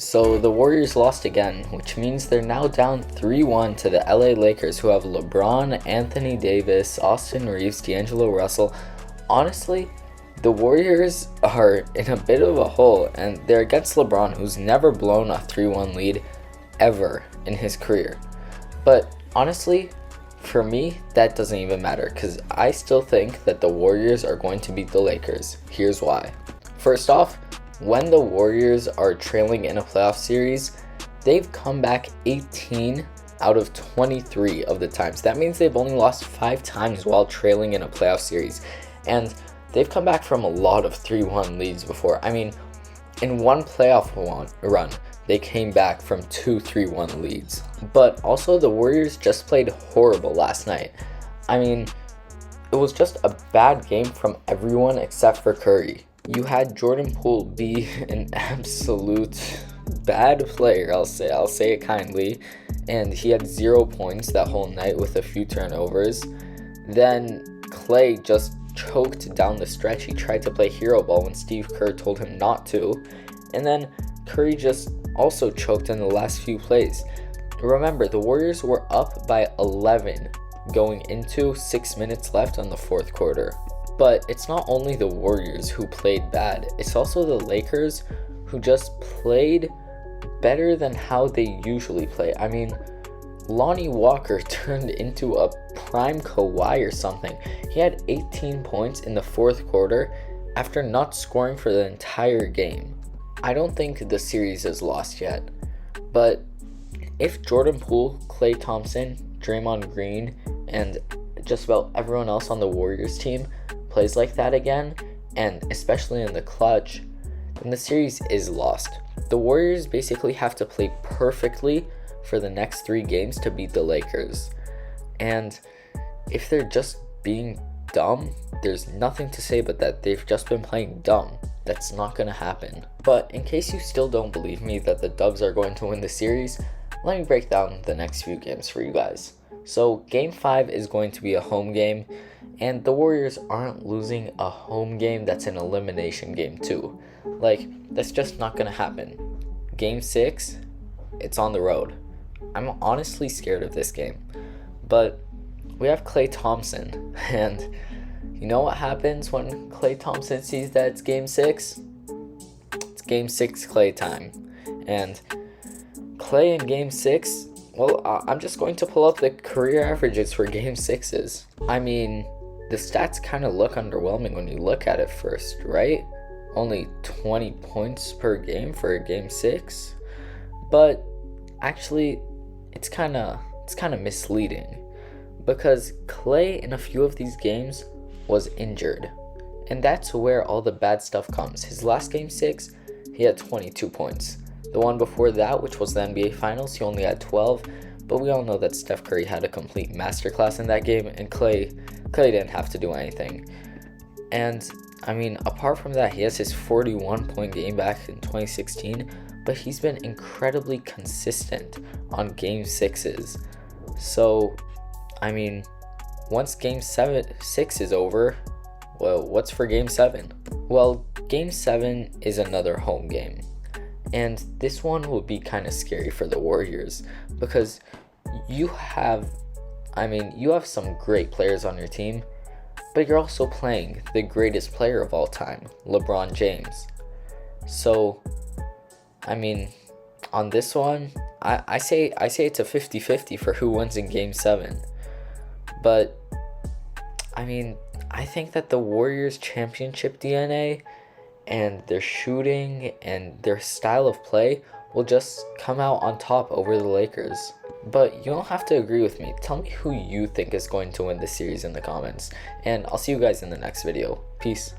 So the Warriors lost again, which means they're now down 3-1 to the LA Lakers, who have LeBron, Anthony Davis, Austin Reeves, D'Angelo Russell. Honestly, the Warriors are in a bit of a hole, and they're against LeBron, who's never blown a 3-1 lead ever in his career. But honestly, for me, that doesn't even matter, because I still think that the Warriors are going to beat the Lakers. Here's why. First off, when the Warriors are trailing in a playoff series, they've come back 18 out of 23 of the times. That means they've only lost 5 times while trailing in a playoff series. And they've come back from a lot of 3-1 leads before. I mean, in one playoff run, they came back from 2 3-1 leads. But also, the Warriors just played horrible last night. I mean, it was just a bad game from everyone except for Curry. You had Jordan Poole be an absolute bad player, I'll say it kindly, and he had 0 points that whole night with a few turnovers. Then Clay just choked down the stretch. He tried to play hero ball when Steve Kerr told him not to, and then Curry just also choked in the last few plays. Remember, the Warriors were up by 11 going into 6 minutes left on the fourth quarter. But it's not only the Warriors who played bad, it's also the Lakers who just played better than how they usually play. I mean, Lonnie Walker turned into a prime Kawhi or something. He had 18 points in the fourth quarter after not scoring for the entire game. I don't think the series is lost yet, but if Jordan Poole, Klay Thompson, Draymond Green, and just about everyone else on the Warriors team plays like that again, and especially in the clutch, then the series is lost. The Warriors basically have to play perfectly for the next 3 games to beat the Lakers. And if they're just being dumb, there's nothing to say but that they've just been playing dumb. That's not going to happen. But in case you still don't believe me that the Dubs are going to win the series, let me break down the next few games for you guys. So Game 5 is going to be a home game, and the Warriors aren't losing a home game that's an elimination game too. Like, that's just not going to happen. Game 6, it's on the road. I'm honestly scared of this game. But we have Klay Thompson, and you know what happens when Klay Thompson sees that it's Game 6? It's Game 6 Klay time. And Klay in Game 6, well, I'm just going to pull up the career averages for Game 6s. I mean, the stats kind of look underwhelming when you look at it first, right? Only 20 points per game for a Game 6. But actually, it's kind of misleading, because Klay in a few of these games was injured. And that's where all the bad stuff comes. His last Game 6, he had 22 points. The one before that, which was the NBA Finals, he only had 12. But we all know that Steph Curry had a complete masterclass in that game, and Klay didn't have to do anything. And I mean, apart from that, he has his 41-point game back in 2016, but he's been incredibly consistent on Game 6s. So, I mean, once Game 6 is over, well, what's for Game 7? Well, Game 7 is another home game. And this one will be kind of scary for the Warriors, because you have some great players on your team, but you're also playing the greatest player of all time, LeBron James. So, I mean, on this one, I say it's a 50-50 for who wins in Game 7. But, I mean, I think that the Warriors' championship DNA and their shooting and their style of play will just come out on top over the Lakers. But you don't have to agree with me. Tell me who you think is going to win this series in the comments. And I'll see you guys in the next video. Peace.